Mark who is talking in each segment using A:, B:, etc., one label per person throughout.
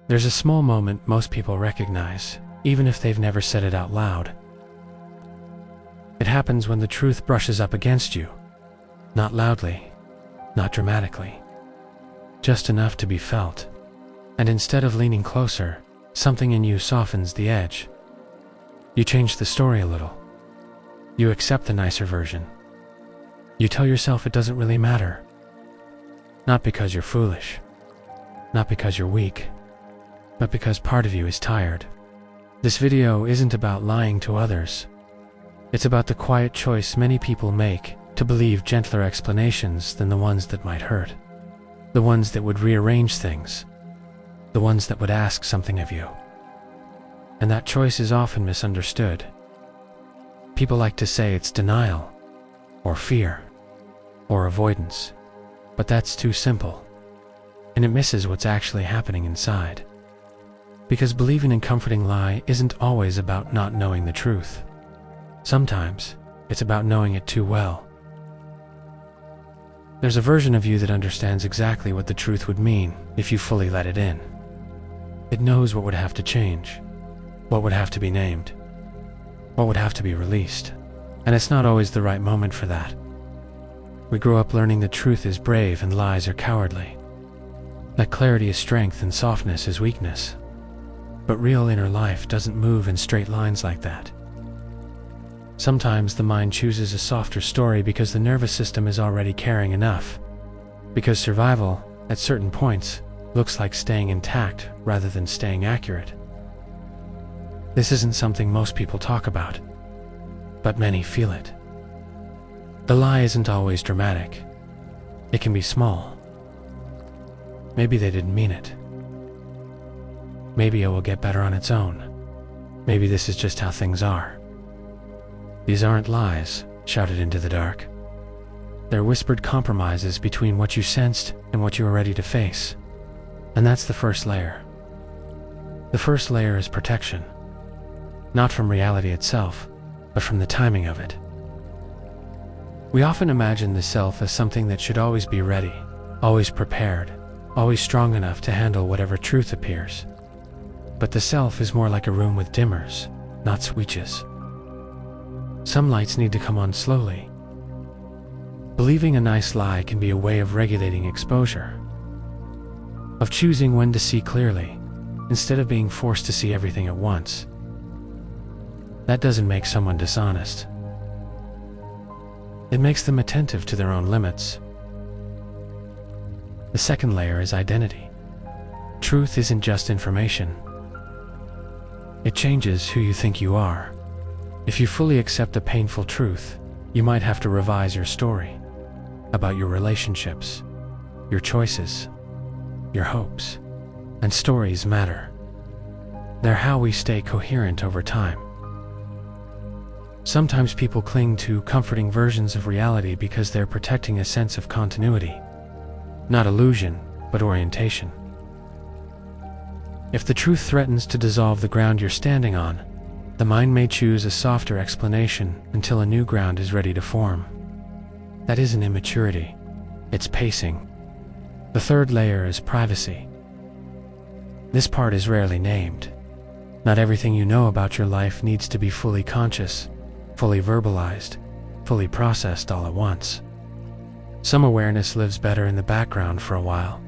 A: There's a small moment most people recognize, even if they've never said it out loud. It happens when the truth brushes up against you. Not loudly, not dramatically, just enough to be felt. And instead of leaning closer, something in you softens the edge. You change the story a little. You accept the nicer version. You tell yourself it doesn't really matter. Not because you're foolish, not because you're weak, but because part of you is tired. This video isn't about lying to others. It's about the quiet choice many people make to believe gentler explanations than the ones that might hurt. The ones that would rearrange things. The ones that would ask something of you. And that choice is often misunderstood. People like to say it's denial, or fear, or avoidance. But that's too simple. And it misses what's actually happening inside. Because believing in comforting lie isn't always about not knowing the truth. Sometimes, it's about knowing it too well. There's a version of you that understands exactly what the truth would mean if you fully let it in. It knows what would have to change, what would have to be named, what would have to be released. And it's not always the right moment for that. We grow up learning that truth is brave and lies are cowardly. That clarity is strength and softness is weakness. But real inner life doesn't move in straight lines like that. Sometimes the mind chooses a softer story because the nervous system is already carrying enough. Because survival, at certain points, looks like staying intact rather than staying accurate. This isn't something most people talk about, but many feel it. The lie isn't always dramatic. It can be small. Maybe they didn't mean it. Maybe it will get better on its own. Maybe this is just how things are. These aren't lies shouted into the dark. They're whispered compromises between what you sensed and what you are ready to face. And that's the first layer. The first layer is protection. Not from reality itself, but from the timing of it. We often imagine the self as something that should always be ready, always prepared, always strong enough to handle whatever truth appears. But the self is more like a room with dimmers, not switches. Some lights need to come on slowly. Believing a nice lie can be a way of regulating exposure, of choosing when to see clearly, instead of being forced to see everything at once. That doesn't make someone dishonest. It makes them attentive to their own limits. The second layer is identity. Truth isn't just information. It changes who you think you are. If you fully accept a painful truth, you might have to revise your story about your relationships, your choices, your hopes. And stories matter. They're how we stay coherent over time. Sometimes people cling to comforting versions of reality because they're protecting a sense of continuity. Not illusion, but orientation. If the truth threatens to dissolve the ground you're standing on, the mind may choose a softer explanation until a new ground is ready to form. That isn't immaturity, it's pacing. The third layer is privacy. This part is rarely named. Not everything you know about your life needs to be fully conscious, fully verbalized, fully processed all at once. Some awareness lives better in the background for a while.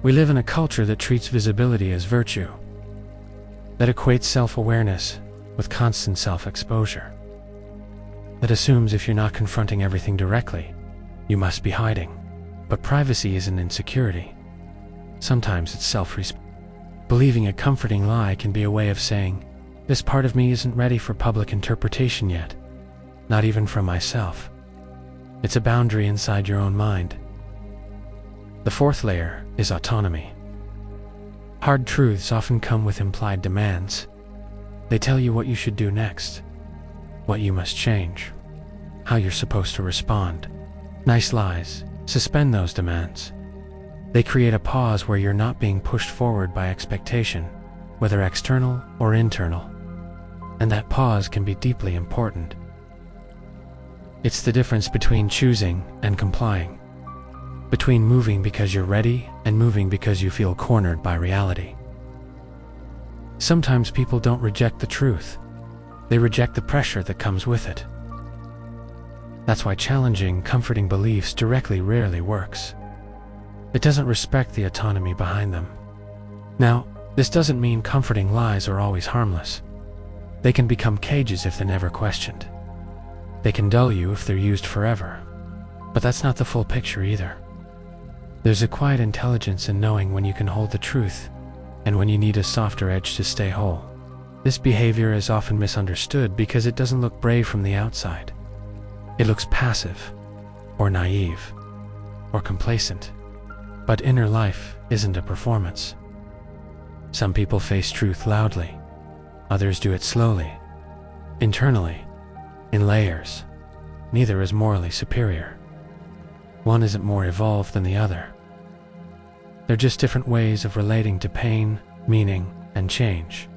A: We live in a culture that treats visibility as virtue, that equates self-awareness with constant self-exposure, that assumes if you're not confronting everything directly, you must be hiding. But privacy isn't insecurity. Sometimes it's self-respect. Believing a comforting lie can be a way of saying, this part of me isn't ready for public interpretation yet, not even from myself. It's a boundary inside your own mind. The fourth layer is autonomy. Hard truths often come with implied demands. They tell you what you should do next, what you must change, how you're supposed to respond. Nice lies suspend those demands. They create a pause where you're not being pushed forward by expectation, whether external or internal. And that pause can be deeply important. It's the difference between choosing and complying, between moving because you're ready and moving because you feel cornered by reality. Sometimes people don't reject the truth. They reject the pressure that comes with it. That's why challenging, comforting beliefs directly rarely works. It doesn't respect the autonomy behind them. Now, this doesn't mean comforting lies are always harmless. They can become cages if they're never questioned. They can dull you if they're used forever. But that's not the full picture either. There's a quiet intelligence in knowing when you can hold the truth and when you need a softer edge to stay whole. This behavior is often misunderstood because it doesn't look brave from the outside. It looks passive, or naive, or complacent. But inner life isn't a performance. Some people face truth loudly. Others do it slowly, internally, in layers. Neither is morally superior. One isn't more evolved than the other. They're just different ways of relating to pain, meaning, and change.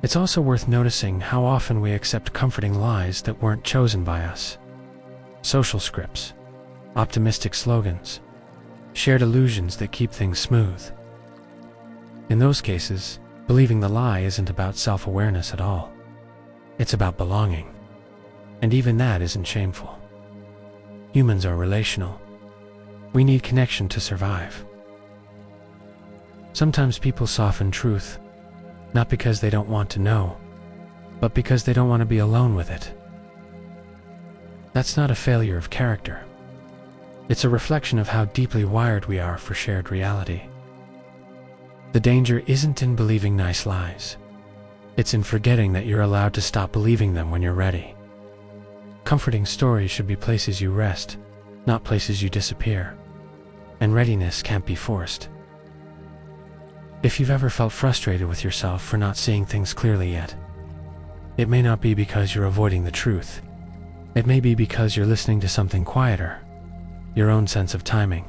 A: It's also worth noticing how often we accept comforting lies that weren't chosen by us. Social scripts, optimistic slogans, shared illusions that keep things smooth. In those cases, believing the lie isn't about self-awareness at all. It's about belonging. And even that isn't shameful. Humans are relational. We need connection to survive. Sometimes people soften truth, not because they don't want to know, but because they don't want to be alone with it. That's not a failure of character. It's a reflection of how deeply wired we are for shared reality. The danger isn't in believing nice lies. It's in forgetting that you're allowed to stop believing them when you're ready. Comforting stories should be places you rest, not places you disappear. And readiness can't be forced. If you've ever felt frustrated with yourself for not seeing things clearly yet, it may not be because you're avoiding the truth. It may be because you're listening to something quieter, your own sense of timing.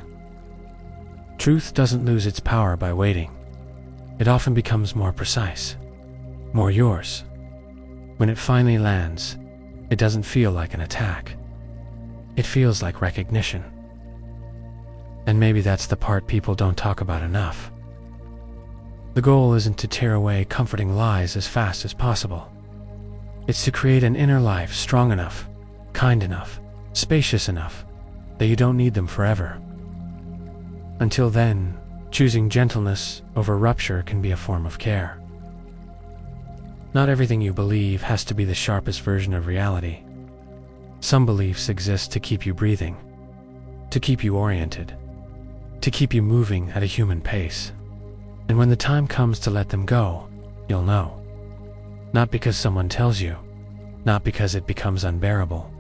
A: Truth doesn't lose its power by waiting. It often becomes more precise, more yours. When it finally lands, it doesn't feel like an attack. It feels like recognition. And maybe that's the part people don't talk about enough. The goal isn't to tear away comforting lies as fast as possible. It's to create an inner life strong enough, kind enough, spacious enough, that you don't need them forever. Until then, choosing gentleness over rupture can be a form of care. Not everything you believe has to be the sharpest version of reality. Some beliefs exist to keep you breathing, to keep you oriented, to keep you moving at a human pace. And when the time comes to let them go, you'll know. Not because someone tells you, not because it becomes unbearable,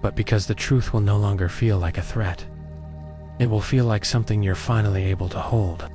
A: but because the truth will no longer feel like a threat. It will feel like something you're finally able to hold.